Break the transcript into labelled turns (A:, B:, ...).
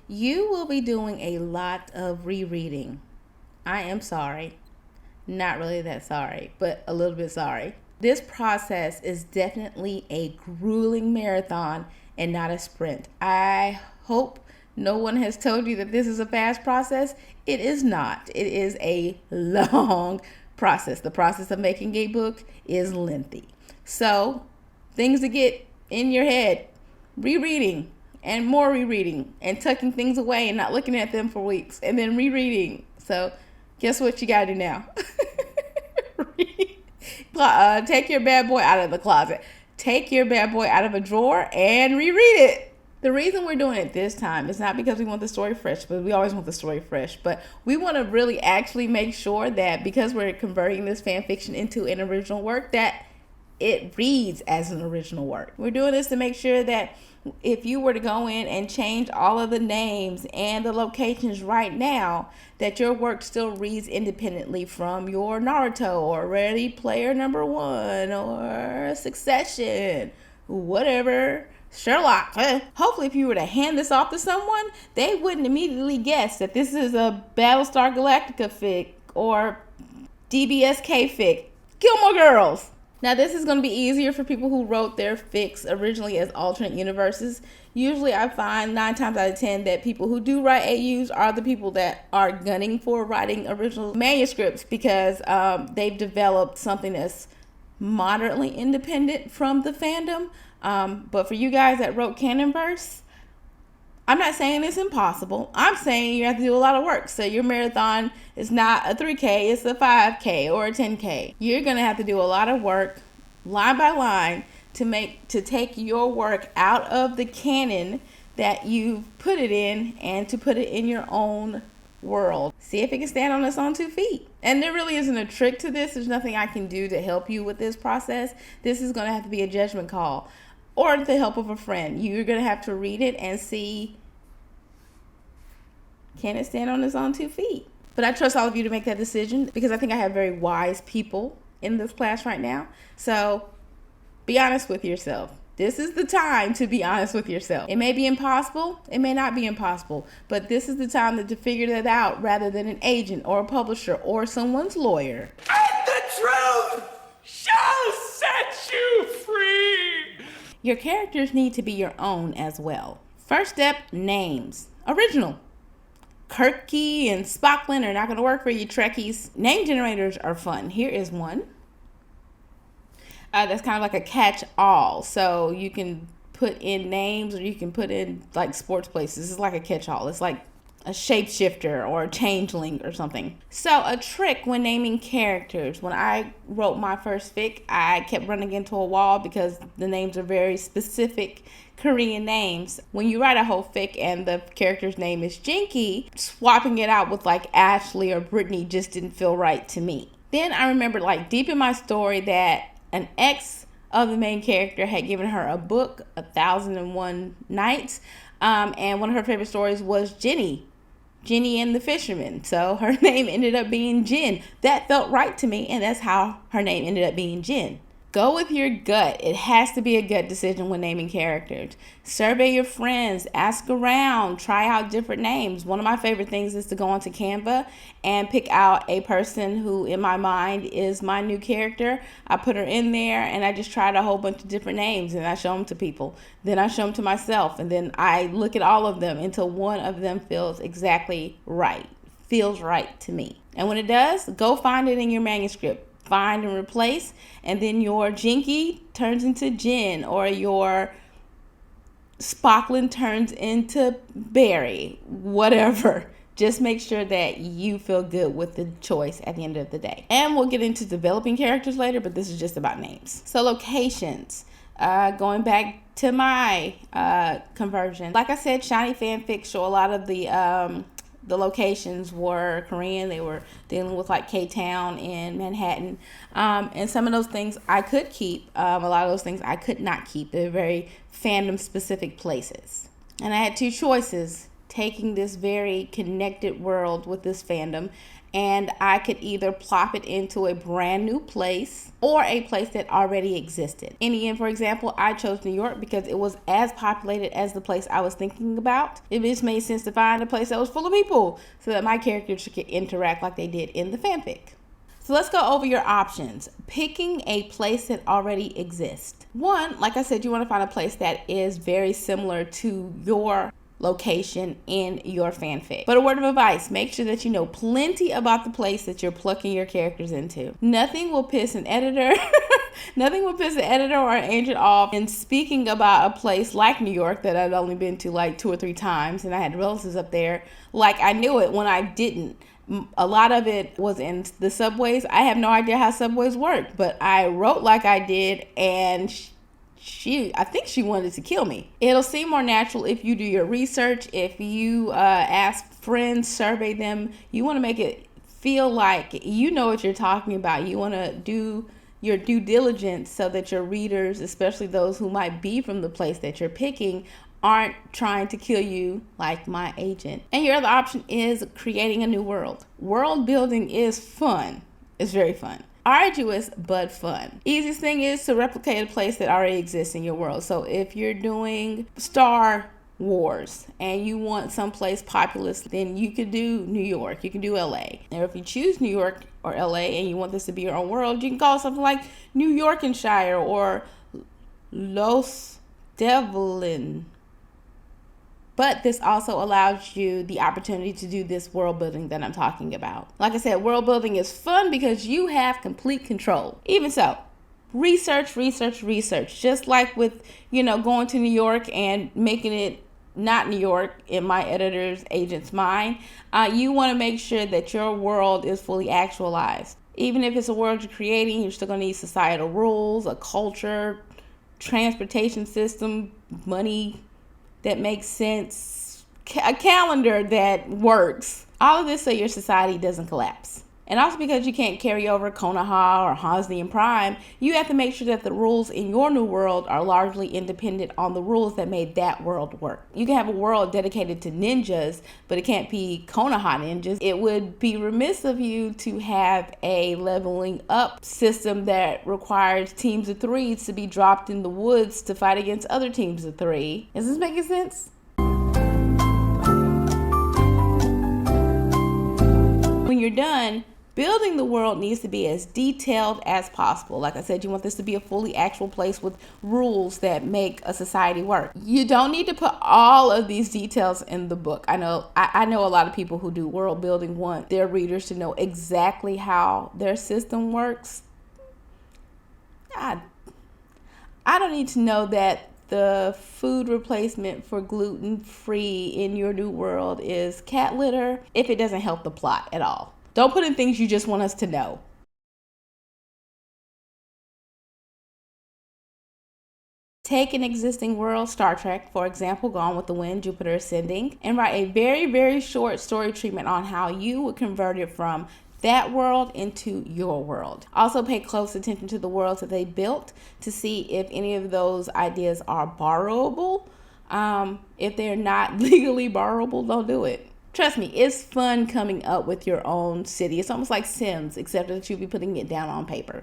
A: You will be doing a lot of rereading. I am sorry. Not really that sorry, but a little bit sorry. This process is definitely a grueling marathon and not a sprint. I hope no one has told you that this is a fast process. It is not. It is a long process. The process of making a book is lengthy. So, things to get in your head: rereading and more rereading and tucking things away and not looking at them for weeks and then rereading. So, guess what you gotta do now? Take your bad boy out of the closet. Take your bad boy out of a drawer and reread it. The reason we're doing it this time is not because we want the story fresh, but we always want the story fresh. But we want to really actually make sure that because we're converting this fan fiction into an original work, that it reads as an original work. We're doing this to make sure that if you were to go in and change all of the names and the locations right now, that your work still reads independently from your Naruto or Ready Player Number One or Succession, whatever. Sherlock. Hopefully, if you were to hand this off to someone, they wouldn't immediately guess that this is a Battlestar Galactica fic or DBSK fic. Gilmore Girls. Now, this is going to be easier for people who wrote their fics originally as alternate universes. Usually, I find 9 times out of 10 that people who do write AUs are the people that are gunning for writing original manuscripts because they've developed something that's moderately independent from the fandom. But for you guys that wrote canon verse, I'm not saying it's impossible. I'm saying you have to do a lot of work. So your marathon is not a 3K, it's a 5K or a 10K. You're going to have to do a lot of work, line by line, to take your work out of the canon that you've put it in and to put it in your own world. See if it can stand on its own 2 feet. And there really isn't a trick to this. There's nothing I can do to help you with this process. This is going to have to be a judgment call or the help of a friend. You're going to have to read it and see, can it stand on its own 2 feet? But I trust all of you to make that decision because I think I have very wise people in this class right now. So be honest with yourself. This is the time to be honest with yourself. It may be impossible. It may not be impossible. But this is the time to figure that out rather than an agent or a publisher or someone's lawyer.
B: And the truth shall set you free.
A: Your characters need to be your own as well. First step, names. Original. Kirky and Spockland are not going to work for you Trekkies. Name generators are fun. Here is one. That's kind of like a catch-all. So you can put in names or you can put in like sports places. It's like a catch-all. It's like a shapeshifter or a changeling or something. So a trick when naming characters. When I wrote my first fic, I kept running into a wall because the names are very specific Korean names. When you write a whole fic and the character's name is Jinky, swapping it out with like Ashley or Brittany just didn't feel right to me. Then I remembered like deep in my story that an ex of the main character had given her a book, 1001 Nights, and one of her favorite stories was Jenny and the Fisherman. So her name ended up being Jen. That felt right to me, and that's how her name ended up being Jen. Go with your gut. It has to be a gut decision when naming characters. Survey your friends, ask around, try out different names. One of my favorite things is to go onto Canva and pick out a person who in my mind is my new character. I put her in there and I just tried a whole bunch of different names and I show them to people. Then I show them to myself and then I look at all of them until one of them feels exactly right, feels right to me. And when it does, go find it in your manuscript. Find and replace, and then your Jinky turns into Jen, or your Spockland turns into Barry, whatever. Just make sure that you feel good with the choice at the end of the day. And we'll get into developing characters later, but this is just about names. So locations, going back to my conversion. Like I said, Shiny fanfic show a lot of the locations were Korean. They were dealing with like K-Town and Manhattan. And some of those things I could keep. A lot of those things I could not keep. They're very fandom specific places. And I had 2 choices, taking this very connected world with this fandom and I could either plop it into a brand new place or a place that already existed. In the end, for example, I chose New York because it was as populated as the place I was thinking about. It just made sense to find a place that was full of people so that my characters could interact like they did in the fanfic. So let's go over your options. Picking a place that already exists. One, like I said, you want to find a place that is very similar to your location in your fanfic. But a word of advice, make sure that you know plenty about the place that you're plucking your characters into. Nothing will piss an editor nothing will piss an editor or an agent off in speaking about a place like New York that I'd only been to like 2 or 3 times, and I had relatives up there, like I knew it when I didn't. A lot of it was in the subways. I have no idea how subways work, but I wrote like I did, and I think she wanted to kill me. It'll seem more natural if you do your research, if you ask friends, survey them. You want to make it feel like you know what you're talking about. You want to do your due diligence so that your readers, especially those who might be from the place that you're picking, aren't trying to kill you like my agent. And your other option is creating a new world. World building is fun. It's very fun. Arduous, but fun. Easiest thing is to replicate a place that already exists in your world. So if you're doing Star Wars and you want someplace populous, then you could do New York, you can do LA. And if you choose New York or LA and you want this to be your own world, you can call it something like New Yorkenshire or Los Devlin. But this also allows you the opportunity to do this world building that I'm talking about. Like I said, world building is fun because you have complete control. Even so, research. Just like with, going to New York and making it not New York in my editor's agent's mind, you want to make sure that your world is fully actualized. Even if it's a world you're creating, you're still going to need societal rules, a culture, transportation system, money that makes sense, a calendar that works. All of this so your society doesn't collapse. And also because you can't carry over Konoha or Hosnian Prime, you have to make sure that the rules in your new world are largely independent on the rules that made that world work. You can have a world dedicated to ninjas, but it can't be Konoha ninjas. It would be remiss of you to have a leveling up system that requires teams of 3s to be dropped in the woods to fight against other teams of 3. Is this making sense? When you're done, building the world needs to be as detailed as possible. Like I said, you want this to be a fully actual place with rules that make a society work. You don't need to put all of these details in the book. I know a lot of people who do world building want their readers to know exactly how their system works. I don't need to know that the food replacement for gluten-free in your new world is cat litter if it doesn't help the plot at all. Don't put in things you just want us to know. Take an existing world, Star Trek, for example, Gone with the Wind, Jupiter Ascending, and write a very, very short story treatment on how you would convert it from that world into your world. Also pay close attention to the worlds that they built to see if any of those ideas are borrowable. If they're not legally borrowable, don't do it. Trust me, it's fun coming up with your own city. It's almost like Sims, except that you'll be putting it down on paper.